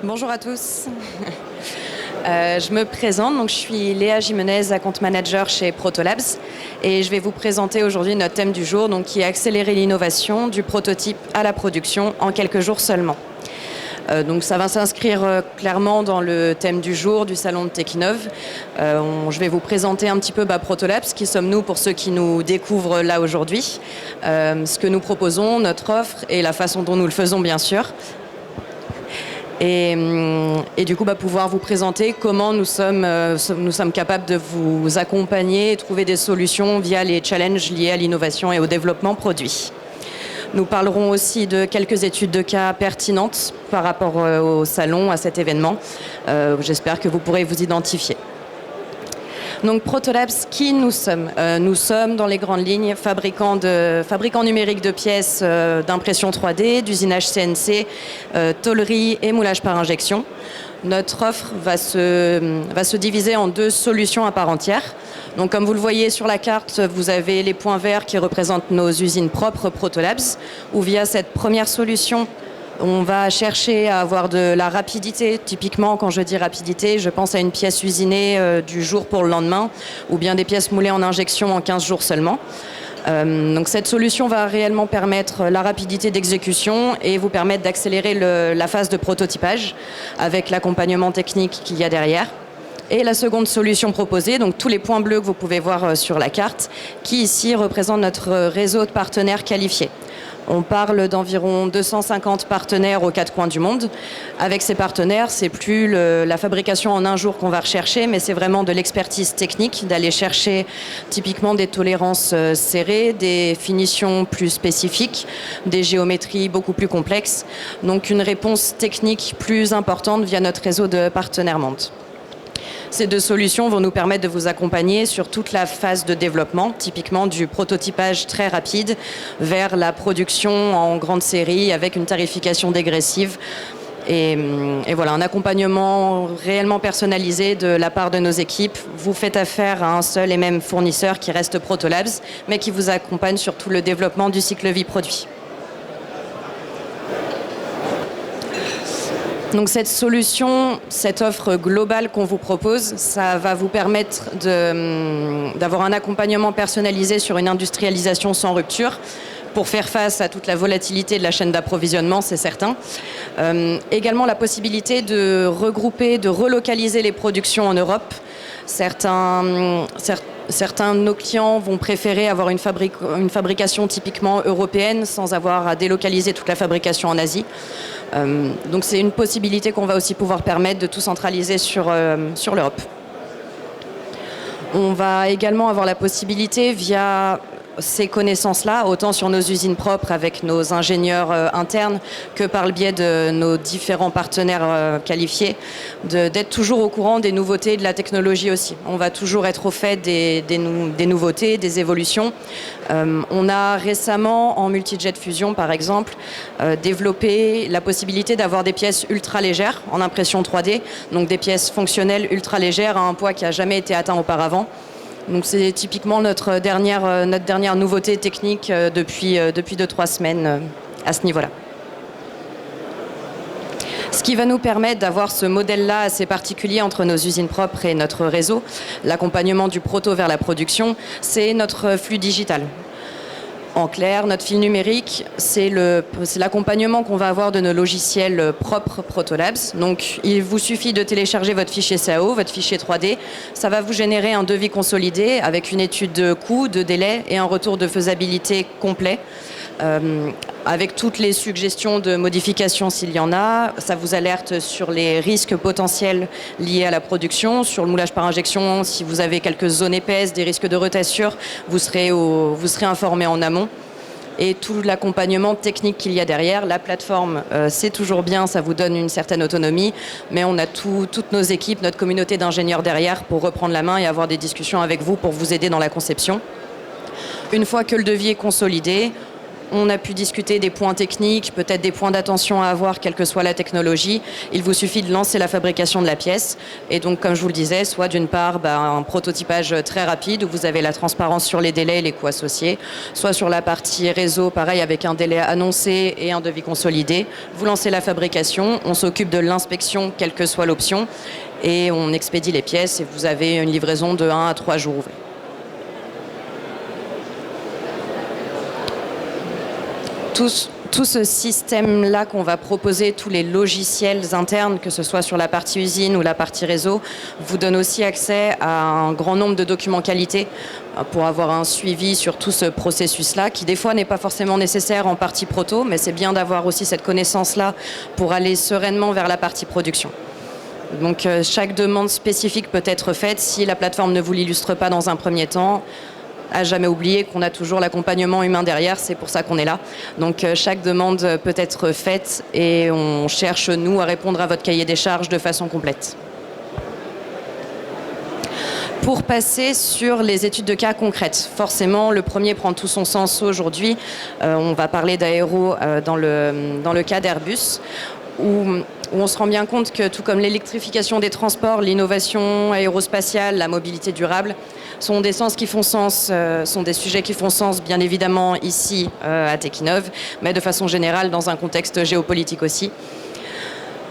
Bonjour à tous. Je me présente, donc je suis Léa Jimenez, Account Manager chez Protolabs, et je vais vous présenter aujourd'hui notre thème du jour, donc qui est accélérer l'innovation du prototype à la production en quelques jours seulement. Donc ça va s'inscrire clairement dans le thème du jour du salon de Techinov. Je vais vous présenter un petit peu Protolabs, qui sommes-nous pour ceux qui nous découvrent là aujourd'hui, ce que nous proposons, notre offre et la façon dont nous le faisons bien sûr. Et du coup, pouvoir vous présenter comment nous sommes capables de vous accompagner et trouver des solutions via les challenges liés à l'innovation et au développement produit. Nous parlerons aussi de quelques études de cas pertinentes par rapport au salon, à cet événement. J'espère que vous pourrez vous identifier. Donc Protolabs, qui nous sommes Nous sommes dans les grandes lignes fabricants numériques de pièces d'impression 3D, d'usinage CNC, tôlerie et moulage par injection. Notre offre va se diviser en deux solutions à part entière. Donc, comme vous le voyez sur la carte, vous avez les points verts qui représentent nos usines propres Protolabs, où via cette première solution, on va chercher à avoir de la rapidité. Typiquement, quand je dis rapidité, je pense à une pièce usinée du jour pour le lendemain, ou bien des pièces moulées en injection en 15 jours seulement. Donc cette solution va réellement permettre la rapidité d'exécution et vous permettre d'accélérer la phase de prototypage avec l'accompagnement technique qu'il y a derrière. Et la seconde solution proposée, donc tous les points bleus que vous pouvez voir sur la carte, qui ici représentent notre réseau de partenaires qualifiés. On parle d'environ 250 partenaires aux quatre coins du monde. Avec ces partenaires, c'est plus la fabrication en un jour qu'on va rechercher, mais c'est vraiment de l'expertise technique, d'aller chercher typiquement des tolérances serrées, des finitions plus spécifiques, des géométries beaucoup plus complexes. Donc une réponse technique plus importante via notre réseau de partenaires mondes. Ces deux solutions vont nous permettre de vous accompagner sur toute la phase de développement, typiquement du prototypage très rapide vers la production en grande série avec une tarification dégressive. Et voilà, un accompagnement réellement personnalisé de la part de nos équipes. Vous faites affaire à un seul et même fournisseur qui reste Protolabs, mais qui vous accompagne sur tout le développement du cycle vie produit. Donc cette solution, cette offre globale qu'on vous propose, ça va vous permettre d'avoir un accompagnement personnalisé sur une industrialisation sans rupture pour faire face à toute la volatilité de la chaîne d'approvisionnement, c'est certain. Également la possibilité de regrouper, de relocaliser les productions en Europe. Certains de nos clients vont préférer avoir une fabrication typiquement européenne sans avoir à délocaliser toute la fabrication en Asie. Donc c'est une possibilité qu'on va aussi pouvoir permettre de tout centraliser sur l'Europe. On va également avoir la possibilité via ces connaissances-là, autant sur nos usines propres avec nos ingénieurs internes que par le biais de nos différents partenaires qualifiés, d'être toujours au courant des nouveautés de la technologie aussi. On va toujours être au fait des nouveautés, des évolutions. On a récemment, en multijet fusion par exemple, développé la possibilité d'avoir des pièces ultra légères en impression 3D, donc des pièces fonctionnelles ultra légères à un poids qui n'a jamais été atteint auparavant. Donc c'est typiquement notre dernière nouveauté technique depuis 2-3 semaines à ce niveau-là. Ce qui va nous permettre d'avoir ce modèle-là assez particulier entre nos usines propres et notre réseau, l'accompagnement du proto vers la production, c'est notre flux digital. En clair, notre fil numérique, c'est l'accompagnement qu'on va avoir de nos logiciels propres Protolabs. Donc, il vous suffit de télécharger votre fichier CAO, votre fichier 3D. Ça va vous générer un devis consolidé avec une étude de coût, de délai et un retour de faisabilité complet. Avec toutes les suggestions de modifications s'il y en a. Ça vous alerte sur les risques potentiels liés à la production, sur le moulage par injection. Si vous avez quelques zones épaisses, des risques de retassure, vous serez informé en amont. Et tout l'accompagnement technique qu'il y a derrière. La plateforme, c'est toujours bien, ça vous donne une certaine autonomie, mais on a toutes nos équipes, notre communauté d'ingénieurs derrière pour reprendre la main et avoir des discussions avec vous pour vous aider dans la conception. Une fois que le devis est consolidé, On a pu discuter des points techniques, peut-être des points d'attention à avoir, quelle que soit la technologie. Il vous suffit de lancer la fabrication de la pièce. Et donc, comme je vous le disais, soit d'une part, un prototypage très rapide où vous avez la transparence sur les délais et les coûts associés, soit sur la partie réseau, pareil, avec un délai annoncé et un devis consolidé. Vous lancez la fabrication, on s'occupe de l'inspection, quelle que soit l'option, et on expédie les pièces et vous avez une livraison de 1 à 3 jours ouvrés. Tout ce système-là qu'on va proposer, tous les logiciels internes, que ce soit sur la partie usine ou la partie réseau, vous donne aussi accès à un grand nombre de documents qualité pour avoir un suivi sur tout ce processus-là, qui des fois n'est pas forcément nécessaire en partie proto, mais c'est bien d'avoir aussi cette connaissance-là pour aller sereinement vers la partie production. Donc chaque demande spécifique peut être faite si la plateforme ne vous l'illustre pas dans un premier temps. À jamais oublier qu'on a toujours l'accompagnement humain derrière, c'est pour ça qu'on est là. Donc chaque demande peut être faite et on cherche, nous, à répondre à votre cahier des charges de façon complète. Pour passer sur les études de cas concrètes, forcément, le premier prend tout son sens aujourd'hui. On va parler d'aéro dans le cas d'Airbus, où on se rend bien compte que tout comme l'électrification des transports, l'innovation aérospatiale, la mobilité durable, sont des sens qui font sens, sont des sujets qui font sens bien évidemment ici à Techinov, mais de façon générale dans un contexte géopolitique aussi.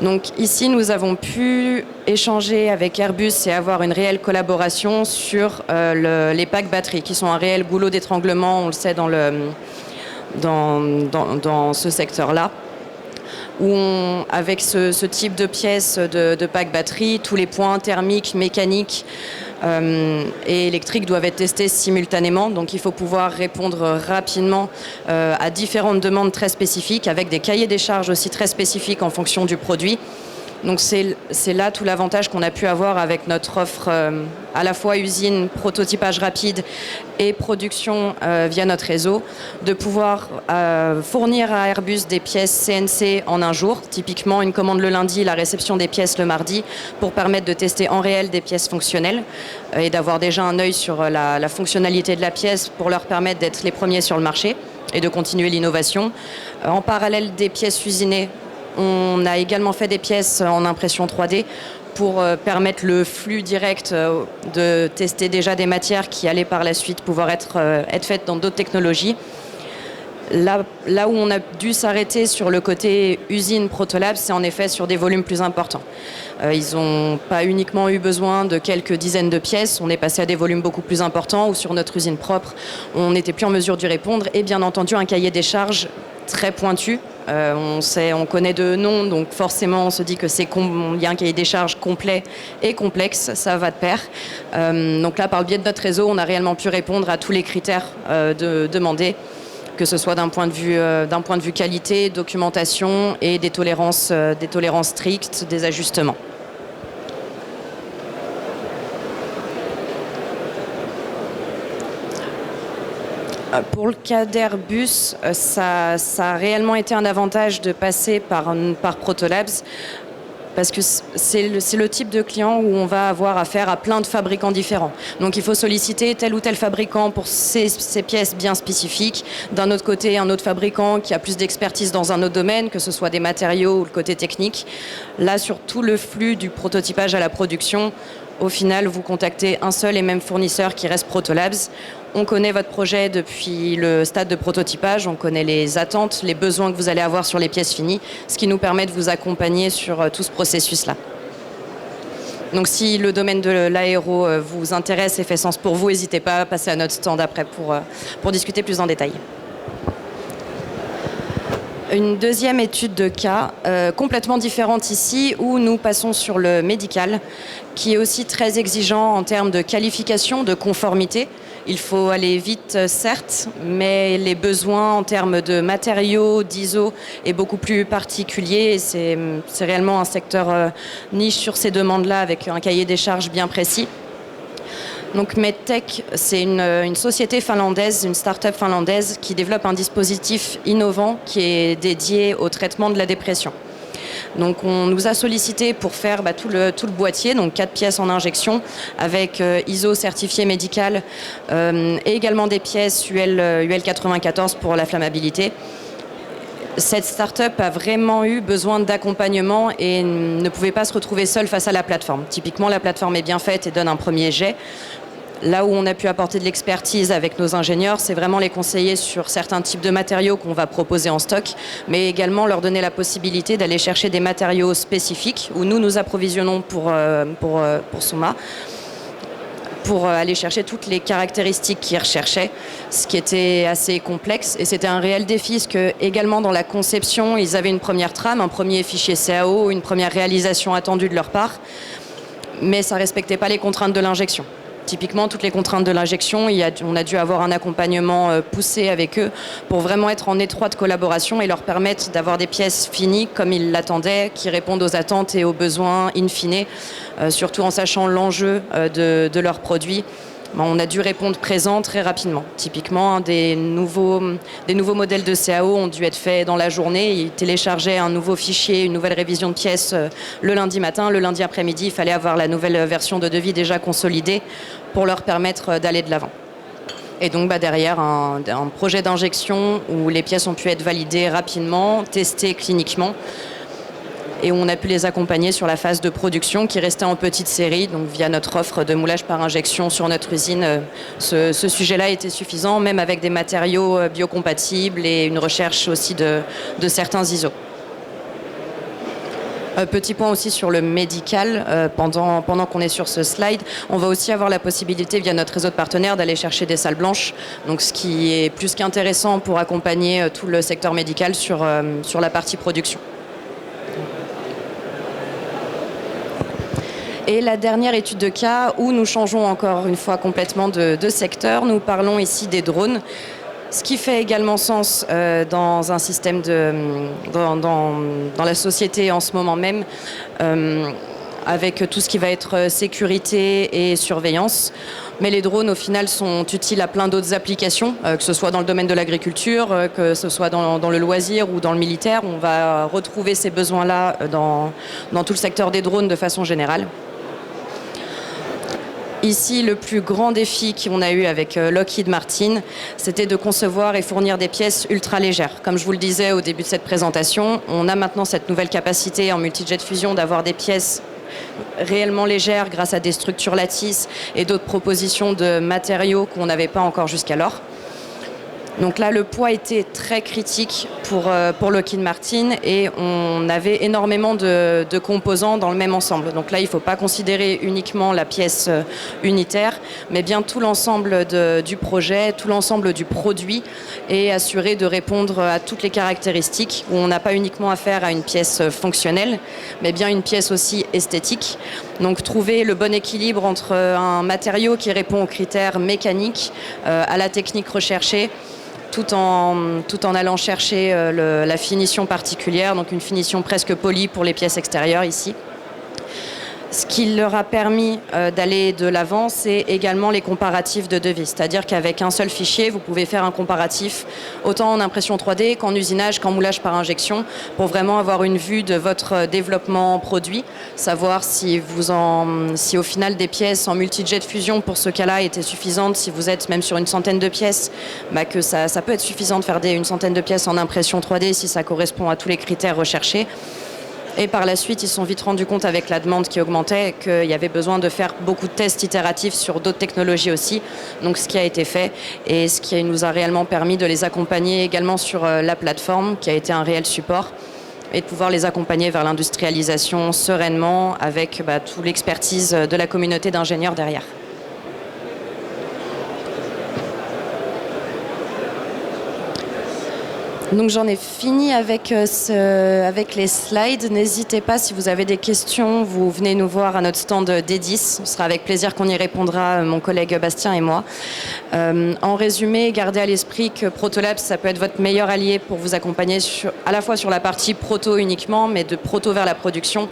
Donc ici, nous avons pu échanger avec Airbus et avoir une réelle collaboration sur les packs batteries, qui sont un réel goulot d'étranglement, on le sait, dans ce secteur-là, où avec ce type de pièces de pack batterie, tous les points thermiques, mécaniques et électriques doivent être testés simultanément. Donc il faut pouvoir répondre rapidement à différentes demandes très spécifiques, avec des cahiers des charges aussi très spécifiques en fonction du produit. Donc c'est là tout l'avantage qu'on a pu avoir avec notre offre à la fois usine, prototypage rapide et production via notre réseau, de pouvoir fournir à Airbus des pièces CNC en un jour, typiquement une commande le lundi, la réception des pièces le mardi, pour permettre de tester en réel des pièces fonctionnelles et d'avoir déjà un œil sur la fonctionnalité de la pièce pour leur permettre d'être les premiers sur le marché et de continuer l'innovation. En parallèle des pièces usinées, on a également fait des pièces en impression 3D pour permettre le flux direct de tester déjà des matières qui allaient par la suite pouvoir être faites dans d'autres technologies. Là où on a dû s'arrêter sur le côté usine Protolabs, c'est en effet sur des volumes plus importants. Ils n'ont pas uniquement eu besoin de quelques dizaines de pièces, on est passé à des volumes beaucoup plus importants, ou sur notre usine propre, on n'était plus en mesure d'y répondre, et bien entendu un cahier des charges très pointu. On connaît de noms, donc forcément on se dit qu'il y a un cahier des charges complet et complexe, ça va de pair. Donc là, par le biais de notre réseau, on a réellement pu répondre à tous les critères demandés, que ce soit d'un point de vue qualité, documentation et des tolérances strictes, des ajustements. Pour le cas d'Airbus, ça a réellement été un avantage de passer par Protolabs, parce que c'est le type de client où on va avoir affaire à plein de fabricants différents. Donc il faut solliciter tel ou tel fabricant pour ces pièces bien spécifiques. D'un autre côté, un autre fabricant qui a plus d'expertise dans un autre domaine, que ce soit des matériaux ou le côté technique. Là, sur tout le flux du prototypage à la production, au final, vous contactez un seul et même fournisseur qui reste Protolabs. On connaît votre projet depuis le stade de prototypage, on connaît les attentes, les besoins que vous allez avoir sur les pièces finies, ce qui nous permet de vous accompagner sur tout ce processus-là. Donc si le domaine de l'aéro vous intéresse et fait sens pour vous, n'hésitez pas à passer à notre stand après pour discuter plus en détail. Une deuxième étude de cas complètement différente ici, où nous passons sur le médical, qui est aussi très exigeant en termes de qualification, de conformité. Il faut aller vite, certes, mais les besoins en termes de matériaux, d'ISO, est beaucoup plus particulier. Et c'est réellement un secteur niche sur ces demandes-là, avec un cahier des charges bien précis. Donc MedTech, c'est une société finlandaise, une start-up finlandaise qui développe un dispositif innovant qui est dédié au traitement de la dépression. Donc on nous a sollicité pour faire tout le boîtier, donc 4 pièces en injection avec ISO certifié médical et également des pièces UL 94 pour la flammabilité. Cette start-up a vraiment eu besoin d'accompagnement et ne pouvait pas se retrouver seule face à la plateforme. Typiquement, la plateforme est bien faite et donne un premier jet. Là où on a pu apporter de l'expertise avec nos ingénieurs, c'est vraiment les conseiller sur certains types de matériaux qu'on va proposer en stock, mais également leur donner la possibilité d'aller chercher des matériaux spécifiques où nous approvisionnons pour Soma, pour aller chercher toutes les caractéristiques qu'ils recherchaient, ce qui était assez complexe. Et c'était un réel défi, parce que également dans la conception, ils avaient une première trame, un premier fichier CAO, une première réalisation attendue de leur part, mais ça ne respectait pas les contraintes de l'injection. Typiquement, toutes les contraintes de l'injection, on a dû avoir un accompagnement poussé avec eux pour vraiment être en étroite collaboration et leur permettre d'avoir des pièces finies comme ils l'attendaient, qui répondent aux attentes et aux besoins in fine, surtout en sachant l'enjeu de leurs produits. On a dû répondre présent très rapidement. Typiquement, des nouveaux modèles de CAO ont dû être faits dans la journée. Ils téléchargeaient un nouveau fichier, une nouvelle révision de pièces le lundi matin. Le lundi après-midi, il fallait avoir la nouvelle version de devis déjà consolidée pour leur permettre d'aller de l'avant. Et donc derrière, un projet d'injection où les pièces ont pu être validées rapidement, testées cliniquement, et on a pu les accompagner sur la phase de production qui restait en petite série, donc via notre offre de moulage par injection sur notre usine. Ce sujet-là était suffisant, même avec des matériaux biocompatibles et une recherche aussi de certains ISO. Petit point aussi sur le médical, pendant qu'on est sur ce slide, on va aussi avoir la possibilité via notre réseau de partenaires d'aller chercher des salles blanches, donc ce qui est plus qu'intéressant pour accompagner tout le secteur médical sur la partie production. Et la dernière étude de cas où nous changeons encore une fois complètement de secteur, nous parlons ici des drones. Ce qui fait également sens dans un système dans la société en ce moment même, avec tout ce qui va être sécurité et surveillance. Mais les drones, au final, sont utiles à plein d'autres applications, que ce soit dans le domaine de l'agriculture, que ce soit dans le loisir ou dans le militaire. On va retrouver ces besoins-là dans tout le secteur des drones de façon générale. Ici, le plus grand défi qu'on a eu avec Lockheed Martin, c'était de concevoir et fournir des pièces ultra légères. Comme je vous le disais au début de cette présentation, on a maintenant cette nouvelle capacité en multijet fusion d'avoir des pièces réellement légères grâce à des structures lattices et d'autres propositions de matériaux qu'on n'avait pas encore jusqu'alors. Donc là, le poids était très critique pour Lockheed Martin et on avait énormément de composants dans le même ensemble. Donc là, il ne faut pas considérer uniquement la pièce unitaire, mais bien tout l'ensemble du projet, tout l'ensemble du produit et assurer de répondre à toutes les caractéristiques où on n'a pas uniquement affaire à une pièce fonctionnelle, mais bien une pièce aussi esthétique. Donc trouver le bon équilibre entre un matériau qui répond aux critères mécaniques, à la technique recherchée, tout en allant chercher la finition particulière, donc une finition presque polie pour les pièces extérieures ici. Ce qui leur a permis d'aller de l'avant, c'est également les comparatifs de devis. C'est-à-dire qu'avec un seul fichier, vous pouvez faire un comparatif autant en impression 3D qu'en usinage, qu'en moulage par injection, pour vraiment avoir une vue de votre développement produit, savoir si au final des pièces en multijet fusion pour ce cas-là étaient suffisantes, si vous êtes même sur une centaine de pièces, que ça peut être suffisant de faire une centaine de pièces en impression 3D si ça correspond à tous les critères recherchés. Et par la suite, ils se sont vite rendus compte avec la demande qui augmentait qu'il y avait besoin de faire beaucoup de tests itératifs sur d'autres technologies aussi. Donc ce qui a été fait et ce qui nous a réellement permis de les accompagner également sur la plateforme qui a été un réel support et de pouvoir les accompagner vers l'industrialisation sereinement avec toute l'expertise de la communauté d'ingénieurs derrière. Donc j'en ai fini avec les slides. N'hésitez pas, si vous avez des questions, vous venez nous voir à notre stand d'Edis. Ce sera avec plaisir qu'on y répondra, mon collègue Bastien et moi. En résumé, gardez à l'esprit que Protolabs, ça peut être votre meilleur allié pour vous accompagner à la fois sur la partie proto uniquement, mais de proto vers la production,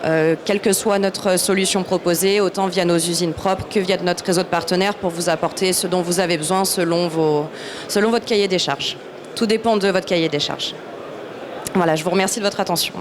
quelle que soit notre solution proposée, autant via nos usines propres que via notre réseau de partenaires pour vous apporter ce dont vous avez besoin selon votre cahier des charges. Tout dépend de votre cahier des charges. Voilà, je vous remercie de votre attention.